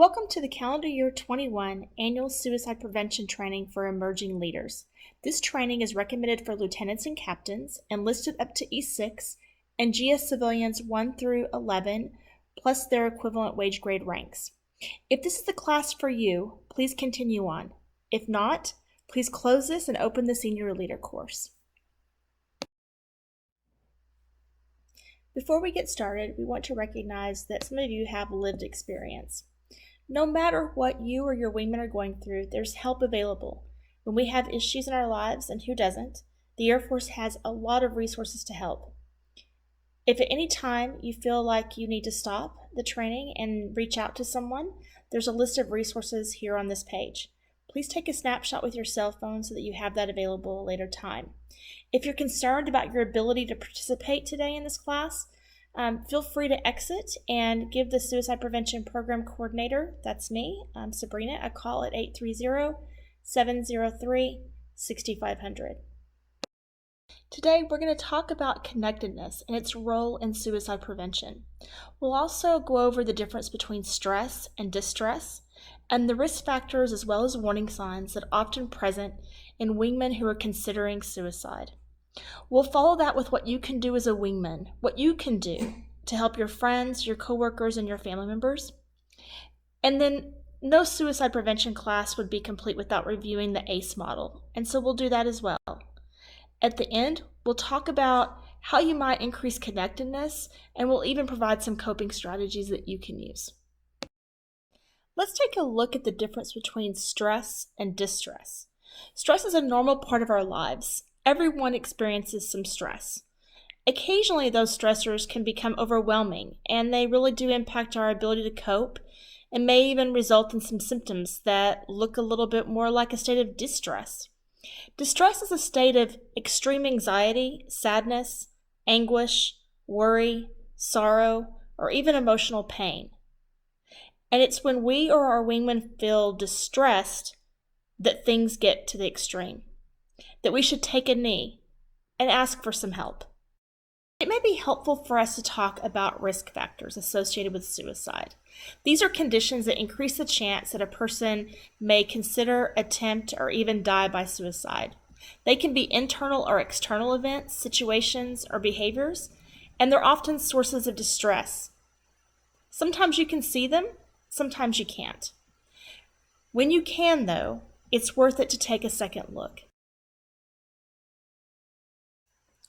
Welcome to the calendar year 21 annual suicide prevention training for emerging leaders. This training is recommended for lieutenants and captains, enlisted up to E6, and GS civilians 1 through 11, plus their equivalent wage grade ranks. If this is the class for you, please continue on. If not, please close this and open the senior leader course. Before we get started, we want to recognize that some of you have lived experience. No matter what you or your wingmen are going through, there's help available. When we have issues in our lives, and who doesn't, the Air Force has a lot of resources to help. If at any time you feel like you need to stop the training and reach out to someone, there's a list of resources here on this page. Please take a snapshot with your cell phone so that you have that available at a later time. If you're concerned about your ability to participate today in this class, feel free to exit and give the Suicide Prevention Program Coordinator, that's me, Sabrina, a call at 830-703-6500. Today we're going to talk about connectedness and its role in suicide prevention. We'll also go over the difference between stress and distress, and the risk factors as well as warning signs that are often present in wingmen who are considering suicide. We'll follow that with what you can do as a wingman, what you can do to help your friends, your coworkers, and your family members. And then no suicide prevention class would be complete without reviewing the ACE model, and so we'll do that as well. At the end, we'll talk about how you might increase connectedness, and we'll even provide some coping strategies that you can use. Let's take a look at the difference between stress and distress. Stress is a normal part of our lives. Everyone experiences some stress. Occasionally, those stressors can become overwhelming, and they really do impact our ability to cope and may even result in some symptoms that look a little bit more like a state of distress. Distress is a state of extreme anxiety, sadness, anguish, worry, sorrow, or even emotional pain. And it's when we or our wingmen feel distressed that things get to the extreme, that we should take a knee and ask for some help. It may be helpful for us to talk about risk factors associated with suicide. These are conditions that increase the chance that a person may consider, attempt, or even die by suicide. They can be internal or external events, situations, or behaviors, and they're often sources of distress. Sometimes you can see them, sometimes you can't. When you can, though, it's worth it to take a second look.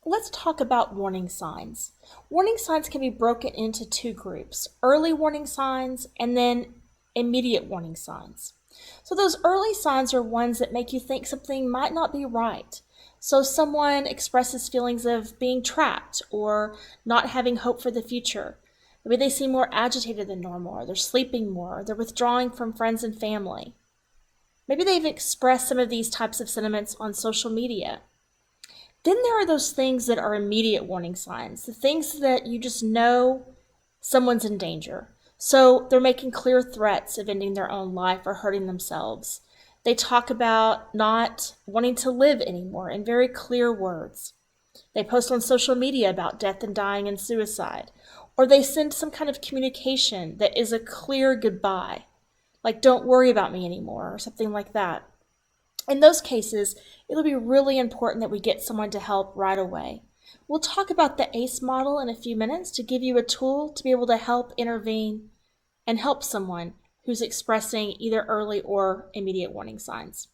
Let's talk about warning signs. Warning signs can be broken into two groups: early warning signs and then immediate warning signs. So those early signs are ones that make you think something might not be right. So someone expresses feelings of being trapped or not having hope for the future. Maybe they seem more agitated than normal, or they're sleeping more, or they're withdrawing from friends and family. Maybe they've expressed some of these types of sentiments on social media. Then there are those things that are immediate warning signs, the things that you just know someone's in danger. So they're making clear threats of ending their own life or hurting themselves. They talk about not wanting to live anymore in very clear words. They post on social media about death and dying and suicide. Or they send some kind of communication that is a clear goodbye, like "don't worry about me anymore" or something like that. In those cases, it'll be really important that we get someone to help right away. We'll talk about the ACE model in a few minutes to give you a tool to be able to help intervene and help someone who's expressing either early or immediate warning signs.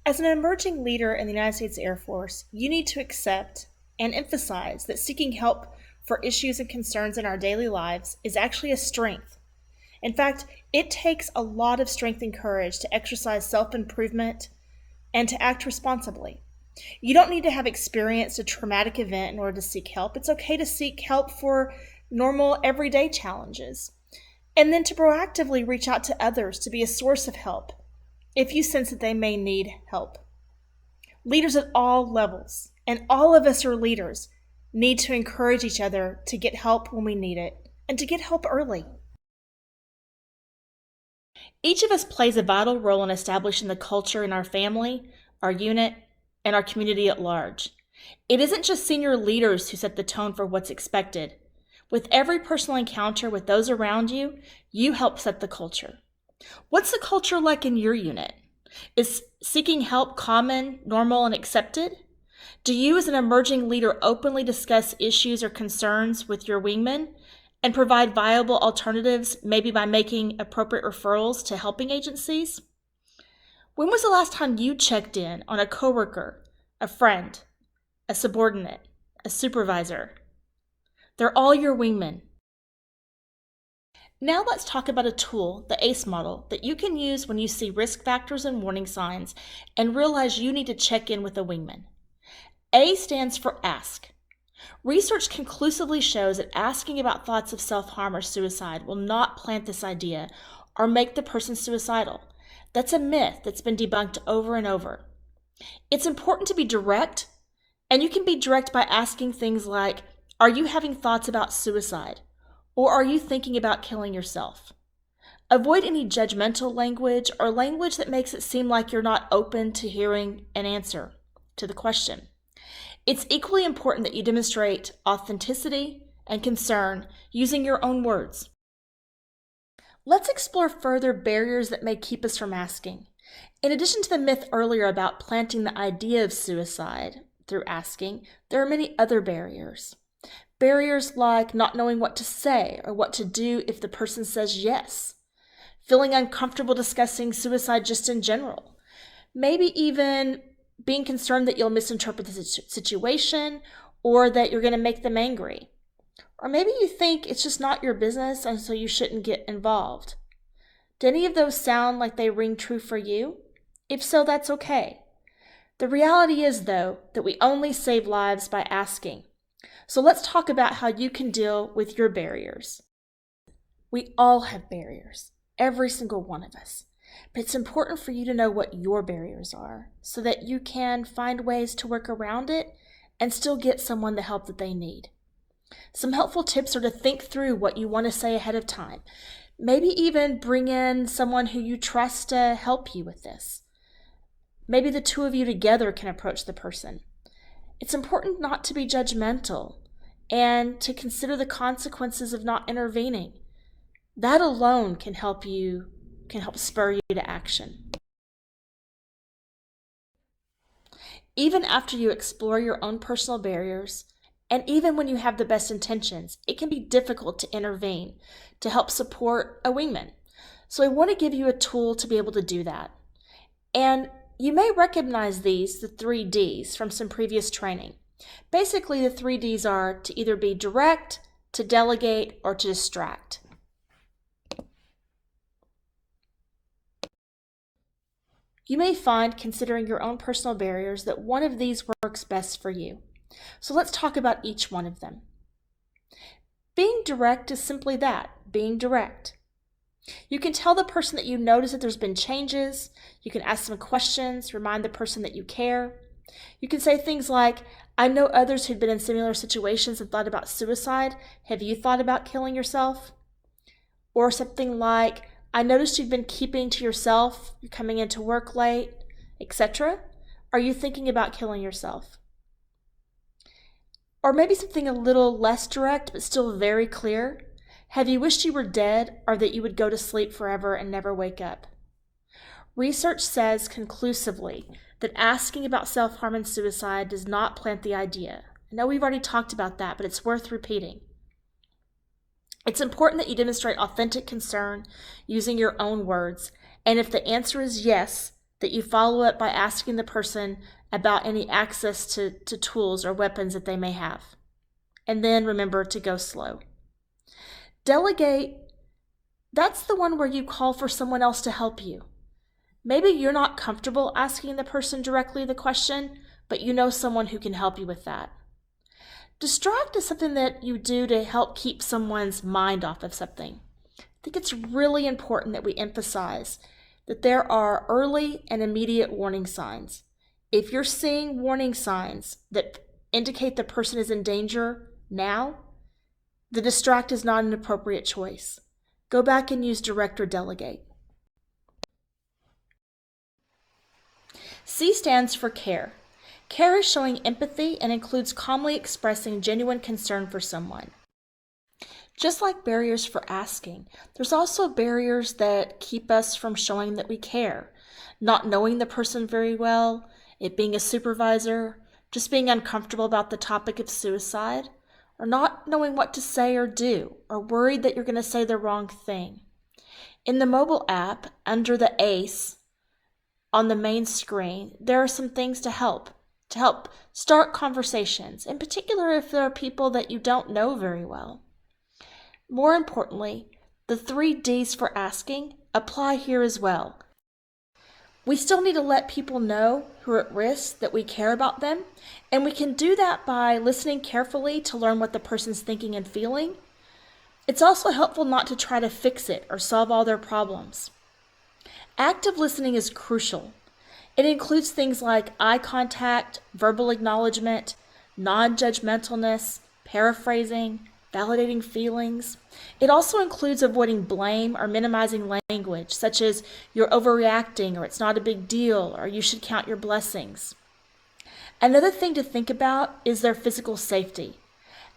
As an emerging leader in the United States Air Force, you need to accept and emphasize that seeking help for issues and concerns in our daily lives is actually a strength. In fact, it takes a lot of strength and courage to exercise self-improvement and to act responsibly. You don't need to have experienced a traumatic event in order to seek help. It's okay to seek help for normal, everyday challenges. And then to proactively reach out to others to be a source of help if you sense that they may need help. Leaders at all levels, and all of us are leaders, need to encourage each other to get help when we need it and to get help early. Each of us plays a vital role in establishing the culture in our family, our unit, and our community at large. It isn't just senior leaders who set the tone for what's expected. With every personal encounter with those around you, you help set the culture. What's the culture like in your unit? Is seeking help common, normal, and accepted? Do you as an emerging leader openly discuss issues or concerns with your wingmen and provide viable alternatives, maybe by making appropriate referrals to helping agencies? When was the last time you checked in on a coworker, a friend, a subordinate, a supervisor? They're all your wingmen. Now let's talk about a tool, the ACE model, that you can use when you see risk factors and warning signs and realize you need to check in with a wingman. A stands for ask. Research conclusively shows that asking about thoughts of self-harm or suicide will not plant this idea or make the person suicidal. That's a myth that's been debunked over and over. It's important to be direct, and you can be direct by asking things like, are you having thoughts about suicide? Or are you thinking about killing yourself? Avoid any judgmental language or language that makes it seem like you're not open to hearing an answer to the question. It's equally important that you demonstrate authenticity and concern using your own words. Let's explore further barriers that may keep us from asking. In addition to the myth earlier about planting the idea of suicide through asking, there are many other barriers. Barriers like not knowing what to say or what to do if the person says yes, feeling uncomfortable discussing suicide just in general, maybe even being concerned that you'll misinterpret the situation or that you're going to make them angry. Or maybe you think it's just not your business and so you shouldn't get involved. Do any of those sound like they ring true for you? If so, that's okay. The reality is, though, that we only save lives by asking. So let's talk about how you can deal with your barriers. We all have barriers, every single one of us. But it's important for you to know what your barriers are so that you can find ways to work around it and still get someone the help that they need. Some helpful tips are to think through what you want to say ahead of time. Maybe even bring in someone who you trust to help you with this. Maybe the two of you together can approach the person. It's important not to be judgmental and to consider the consequences of not intervening. That alone can help spur you to action. Even after you explore your own personal barriers, and even when you have the best intentions, it can be difficult to intervene to help support a wingman. So I want to give you a tool to be able to do that. And you may recognize these, the 3 Ds, from some previous training. Basically, the 3 Ds are to either be direct, to delegate, or to distract. You may find, considering your own personal barriers, that one of these works best for you. So let's talk about each one of them. Being direct is simply that, being direct. You can tell the person that you notice that there's been changes. You can ask some questions, remind the person that you care. You can say things like, I know others who'd been in similar situations and thought about suicide. Have you thought about killing yourself? Or something like, I noticed you've been keeping to yourself, you're coming into work late, etc. Are you thinking about killing yourself? Or maybe something a little less direct, but still very clear. Have you wished you were dead or that you would go to sleep forever and never wake up? Research says conclusively that asking about self-harm and suicide does not plant the idea. I know we've already talked about that, but it's worth repeating. It's important that you demonstrate authentic concern using your own words, and if the answer is yes, that you follow up by asking the person about any access to tools or weapons that they may have. And then remember to go slow. Delegate, that's the one where you call for someone else to help you. Maybe you're not comfortable asking the person directly the question, but you know someone who can help you with that. Distract is something that you do to help keep someone's mind off of something. I think it's really important that we emphasize that there are early and immediate warning signs. If you're seeing warning signs that indicate the person is in danger now, the distract is not an appropriate choice. Go back and use direct or delegate. C stands for care. Care is showing empathy and includes calmly expressing genuine concern for someone. Just like barriers for asking, there's also barriers that keep us from showing that we care. Not knowing the person very well, it being a supervisor, just being uncomfortable about the topic of suicide, or not knowing what to say or do, or worried that you're going to say the wrong thing. In the mobile app, under the ACE on the main screen, there are some things to help start conversations, in particular if there are people that you don't know very well. More importantly, the 3 Ds for asking apply here as well. We still need to let people know who are at risk that we care about them, and we can do that by listening carefully to learn what the person's thinking and feeling. It's also helpful not to try to fix it or solve all their problems. Active listening is crucial. It includes things like eye contact, verbal acknowledgement, non-judgmentalness, paraphrasing, validating feelings. It also includes avoiding blame or minimizing language, such as you're overreacting, or it's not a big deal, or you should count your blessings. Another thing to think about is their physical safety.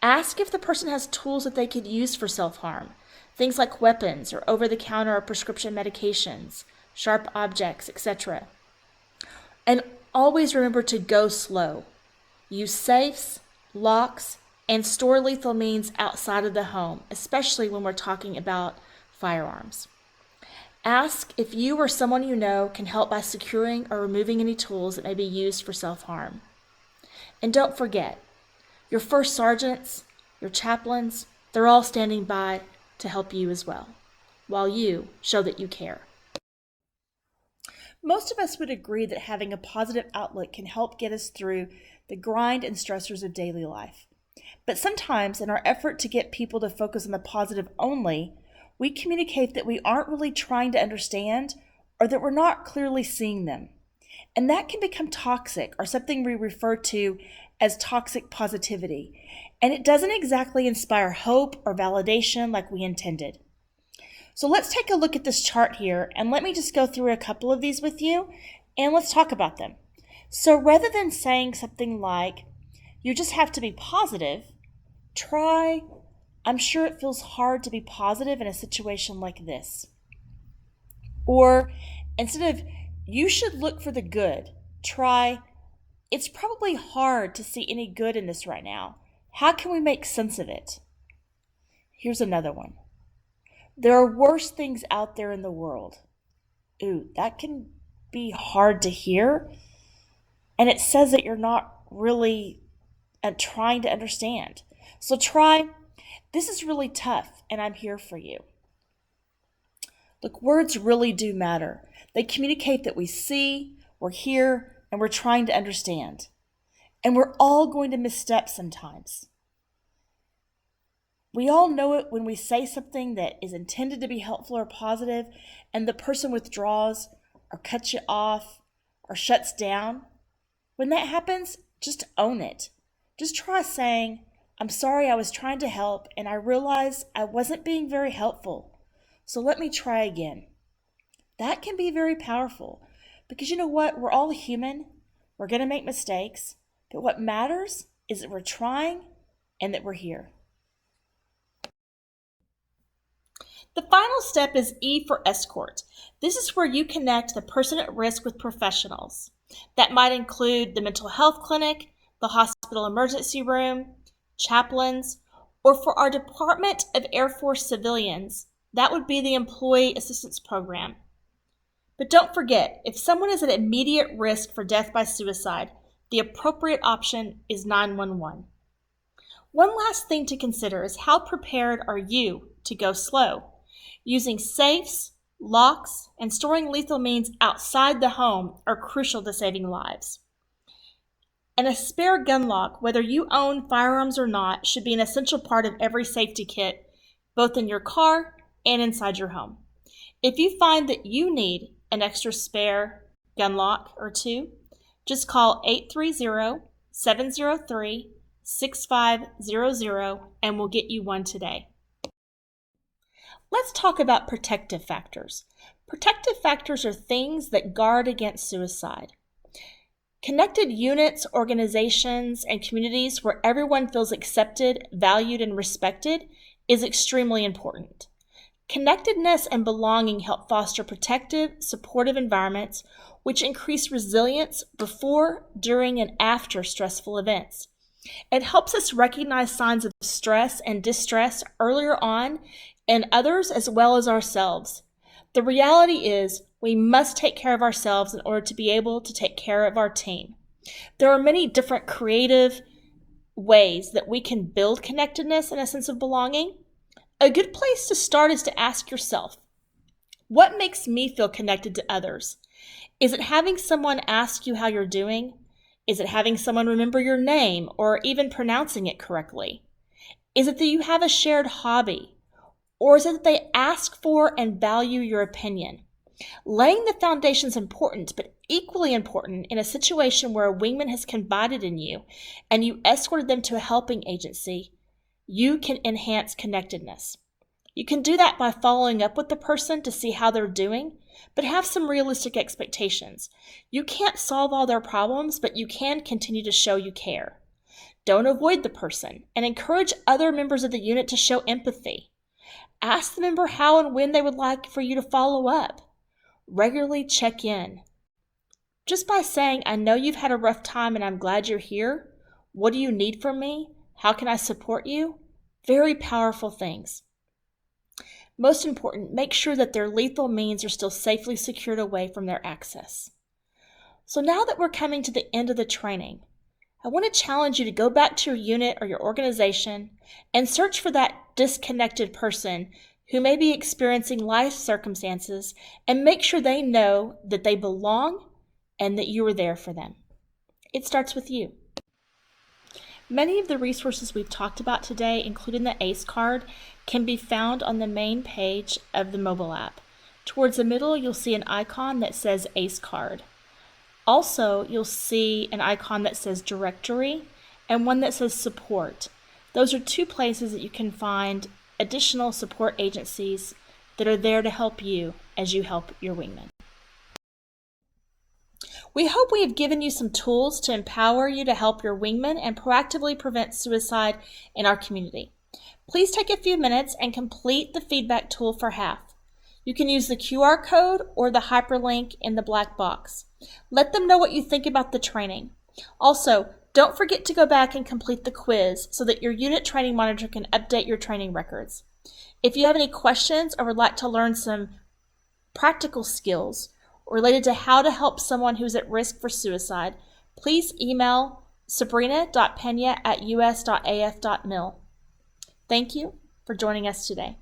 Ask if the person has tools that they could use for self-harm, things like weapons or over-the-counter or prescription medications, sharp objects, etc. And always remember to go slow. Use safes, locks, and store lethal means outside of the home, especially when we're talking about firearms. Ask if you or someone you know can help by securing or removing any tools that may be used for self-harm. And don't forget, your first sergeants, your chaplains, they're all standing by to help you as well, while you show that you care. Most of us would agree that having a positive outlook can help get us through the grind and stressors of daily life. But sometimes, in our effort to get people to focus on the positive only, we communicate that we aren't really trying to understand, or that we're not clearly seeing them. And that can become toxic, or something we refer to as toxic positivity. And it doesn't exactly inspire hope or validation like we intended. So let's take a look at this chart here, and let me just go through a couple of these with you, and let's talk about them. So rather than saying something like, you just have to be positive, try, I'm sure it feels hard to be positive in a situation like this. Or instead of, you should look for the good, try, it's probably hard to see any good in this right now. How can we make sense of it? Here's another one. There are worse things out there in the world. Ooh, that can be hard to hear. And it says that you're not really trying to understand. So try, this is really tough and I'm here for you. Look, words really do matter. They communicate that we see, we're here, and we're trying to understand. And we're all going to misstep sometimes. We all know it when we say something that is intended to be helpful or positive, and the person withdraws or cuts you off or shuts down. When that happens, just own it. Just try saying, I'm sorry, I was trying to help, and I realized I wasn't being very helpful. So let me try again. That can be very powerful, because you know what? We're all human. We're going to make mistakes. But what matters is that we're trying and that we're here. The final step is E for escort. This is where you connect the person at risk with professionals. That might include the mental health clinic, the hospital emergency room, chaplains, or for our Department of Air Force civilians, that would be the Employee Assistance Program. But don't forget, if someone is at immediate risk for death by suicide, the appropriate option is 911. One last thing to consider is how prepared are you to go slow? Using safes, locks, and storing lethal means outside the home are crucial to saving lives. And a spare gun lock, whether you own firearms or not, should be an essential part of every safety kit, both in your car and inside your home. If you find that you need an extra spare gun lock or two, just call 830-703-6500 and we'll get you one today. Let's talk about protective factors. Protective factors are things that guard against suicide. Connected units, organizations, and communities where everyone feels accepted, valued, and respected is extremely important. Connectedness and belonging help foster protective, supportive environments, which increase resilience before, during, and after stressful events. It helps us recognize signs of stress and distress earlier on in others as well as ourselves. The reality is we must take care of ourselves in order to be able to take care of our team. There are many different creative ways that we can build connectedness and a sense of belonging. A good place to start is to ask yourself, what makes me feel connected to others? Is it having someone ask you how you're doing? Is it having someone remember your name or even pronouncing it correctly? Is it that you have a shared hobby? Or is it that they ask for and value your opinion? Laying the foundation is important, but equally important in a situation where a wingman has confided in you and you escorted them to a helping agency, you can enhance connectedness. You can do that by following up with the person to see how they're doing, but have some realistic expectations. You can't solve all their problems, but you can continue to show you care. Don't avoid the person, and encourage other members of the unit to show empathy. Ask the member how and when they would like for you to follow up. Regularly check in. Just by saying, I know you've had a rough time and I'm glad you're here. What do you need from me? How can I support you? Very powerful things. Most important, make sure that their lethal means are still safely secured away from their access. So now that we're coming to the end of the training, I want to challenge you to go back to your unit or your organization and search for that disconnected person who may be experiencing life circumstances and make sure they know that they belong and that you are there for them. It starts with you. Many of the resources we've talked about today, including the ACE card, can be found on the main page of the mobile app. Towards the middle, you'll see an icon that says ACE card. Also, you'll see an icon that says directory and one that says support. Those are two places that you can find additional support agencies that are there to help you as you help your wingman. We hope we have given you some tools to empower you to help your wingman and proactively prevent suicide in our community. Please take a few minutes and complete the feedback tool for half. You can use the QR code or the hyperlink in the black box. Let them know what you think about the training. Also, don't forget to go back and complete the quiz so that your unit training monitor can update your training records. If you have any questions or would like to learn some practical skills related to how to help someone who's at risk for suicide, please email sabrina.pena@us.af.mil. Thank you for joining us today.